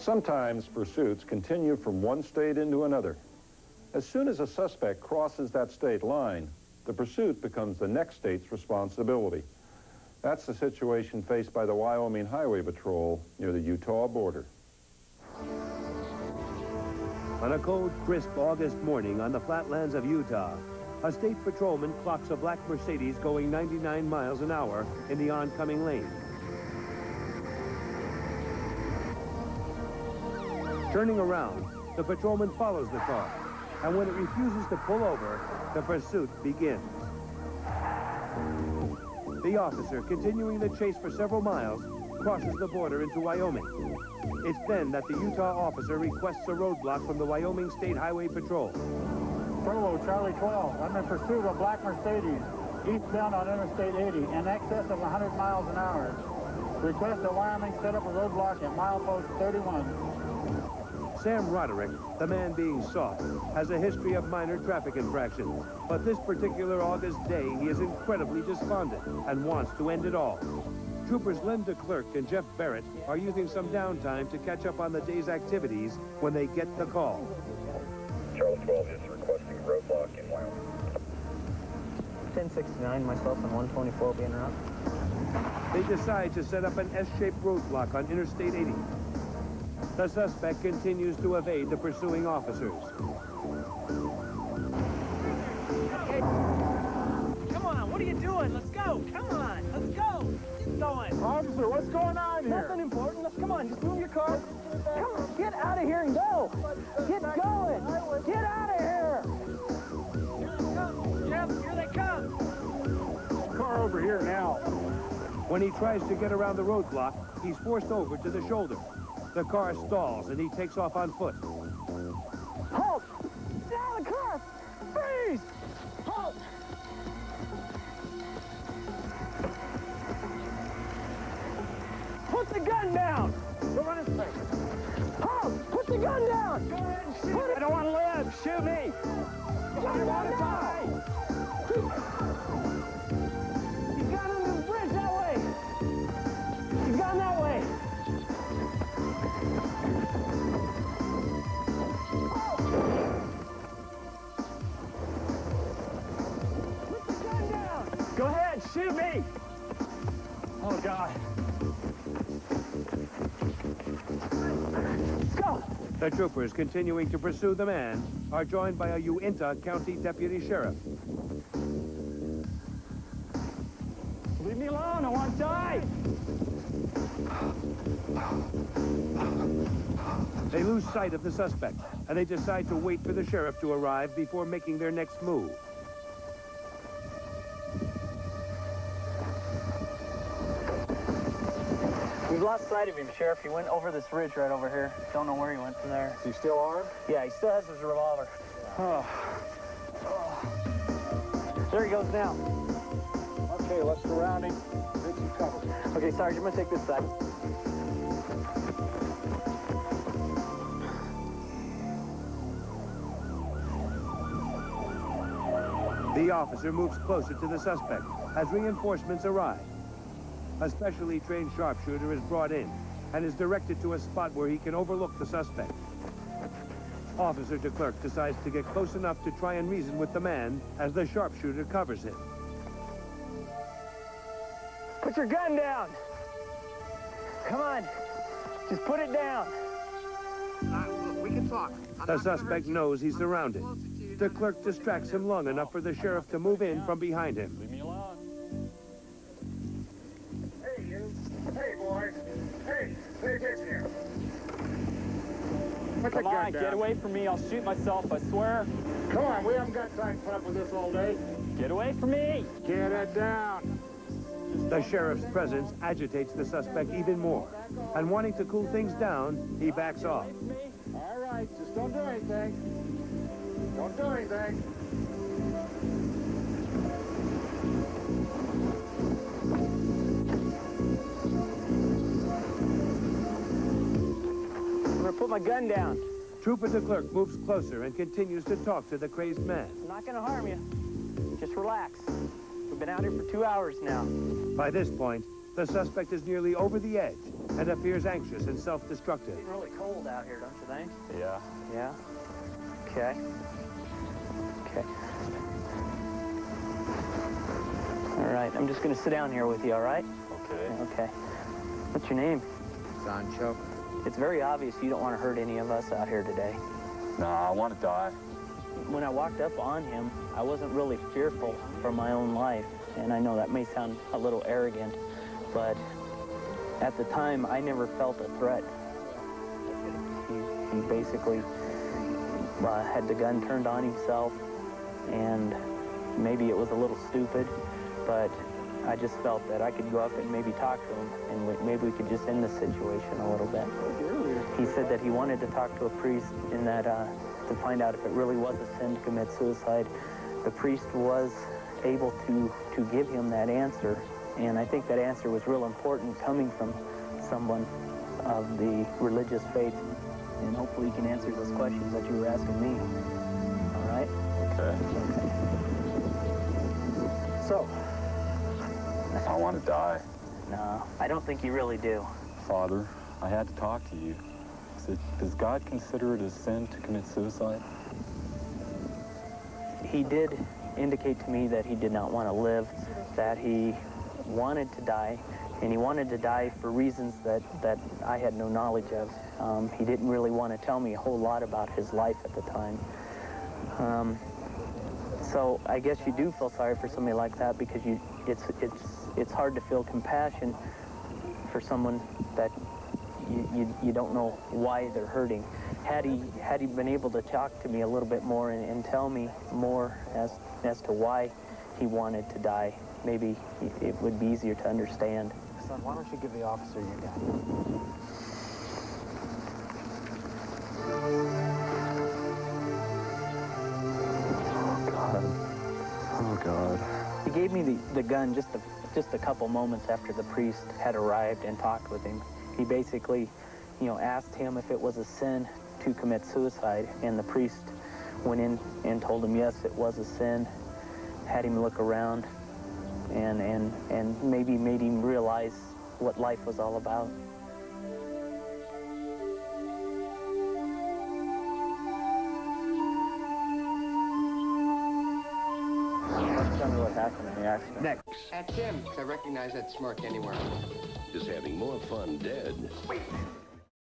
Sometimes pursuits continue from one state into another. As soon as a suspect crosses that state line, the pursuit becomes the next state's responsibility. That's the situation faced by the Wyoming Highway Patrol near the Utah border. On a cold, crisp August morning on the flatlands of Utah, a state patrolman clocks a black Mercedes going 99 miles an hour in the oncoming lane. Turning around, the patrolman follows the car, and when it refuses to pull over, the pursuit begins. The officer, continuing the chase for several miles, crosses the border into Wyoming. It's then that the Utah officer requests a roadblock from the Wyoming State Highway Patrol. Solo, Charlie 12. I'm in pursuit of a black Mercedes, eastbound on Interstate 80, in excess of 100 miles an hour. Request that Wyoming set up a roadblock at milepost 31. Sam Roderick, the man being sought, has a history of minor traffic infractions. But this particular August day, he is incredibly despondent and wants to end it all. Troopers Linda Clerk and Jeff Barrett are using some downtime to catch up on the day's activities when they get the call. Charlie 12 is requesting a roadblock in Wyoming. 1069, myself and 124 will be en route. They decide to set up an S-shaped roadblock on Interstate 80. The suspect continues to evade the pursuing officers. Hey, come on, what are you doing? Let's go. Come on, let's go. Keep going. Officer, what's going on here? Nothing important. Let's come on, just move your car. Come on, get out of here and go. Get going. Get out of here. Here they come. Jeff, here they come. Car over here now. When he tries to get around the roadblock, he's forced over to the shoulder. The car stalls and he takes off on foot. Halt! Get out of the car! Freeze! Halt! Put the gun down! Go on his face. Halt! Put the gun down! Go ahead and shoot. I don't want to live. Shoot me. I want to die! He's gone under the bridge that way! He's gone that way! Put the gun down! Go ahead, shoot me. Oh, God. Go! The troopers, continuing to pursue the man, are joined by a Uintah County Deputy Sheriff. Leave me alone. I want to die. They lose sight of the suspect, and they decide to wait for the sheriff to arrive before making their next move. We've lost sight of him, Sheriff. He went over this ridge right over here. Don't know where he went from there. Is he still armed? Yeah, he still has his revolver. Oh. There he goes now. Okay, let's surround him. Take some cover. Okay, Sergeant, I'm gonna take this side. The officer moves closer to the suspect as reinforcements arrive. A specially trained sharpshooter is brought in and is directed to a spot where he can overlook the suspect. Officer de Klerk decides to get close enough to try and reason with the man as the sharpshooter covers him. Put your gun down! Come on! Just put it down! We can talk. The suspect knows he's surrounded. De Klerk distracts him long enough for the sheriff to move in from behind him. Leave me alone. Hey, you. Hey, boys. Hey, pay attention here. Put the Come gun on, down. get away from me. I'll shoot myself, I swear. Come on, we haven't got time to put up with this all day. Get away from me. Get it down. The sheriff's presence agitates the suspect even more, and wanting to cool things down, he backs off. All right, just don't do anything. Don't do anything. I'm gonna put my gun down. Trooper de Klerk moves closer and continues to talk to the crazed man. I'm not gonna harm you. Just relax. We've been out here for 2 hours now. By this point, The suspect is nearly over the edge and appears anxious and self-destructive. It's really cold out here, don't you think? Yeah. Yeah? Okay. Okay. All right, I'm just gonna sit down here with you, all right? Okay. Okay. What's your name? Sancho. It's very obvious you don't want to hurt any of us out here today. Nah, I want to die. When I walked up on him, I wasn't really fearful for my own life. And I know that may sound a little arrogant, but at the time, I never felt a threat. He basically had the gun turned on himself, and maybe it was a little stupid, but I just felt that I could go up and maybe talk to him, and maybe we could just end the situation a little bit. He said that he wanted to talk to a priest and that to find out if it really was a sin to commit suicide. The priest was able to give him that answer, and I think that answer was real important coming from someone of the religious faith, and hopefully he can answer those questions that you were asking me. All right? Okay. So, I want to die. no, I don't think you really do. Father, I had to talk to you. Does God consider it a sin to commit suicide? He did indicate to me that he did not want to live, that he wanted to die, and he wanted to die for reasons that I had no knowledge of. He didn't really want to tell me a whole lot about his life at the time. So I guess you do feel sorry for somebody like that, because it's hard to feel compassion for someone that you don't know why they're hurting. Had he been able to talk to me a little bit more and tell me more as to why he wanted to die, maybe it would be easier to understand. Son, why don't you give the officer your gun? Oh, God. He gave me the gun just a couple moments after the priest had arrived and talked with him. He basically, asked him if it was a sin to commit suicide, and the priest went in and told him yes, it was a sin, had him look around, and maybe made him realize what life was all about. Tell me what happened in the accident. Next. That's him. I recognize that smirk anywhere. Is having more fun dead.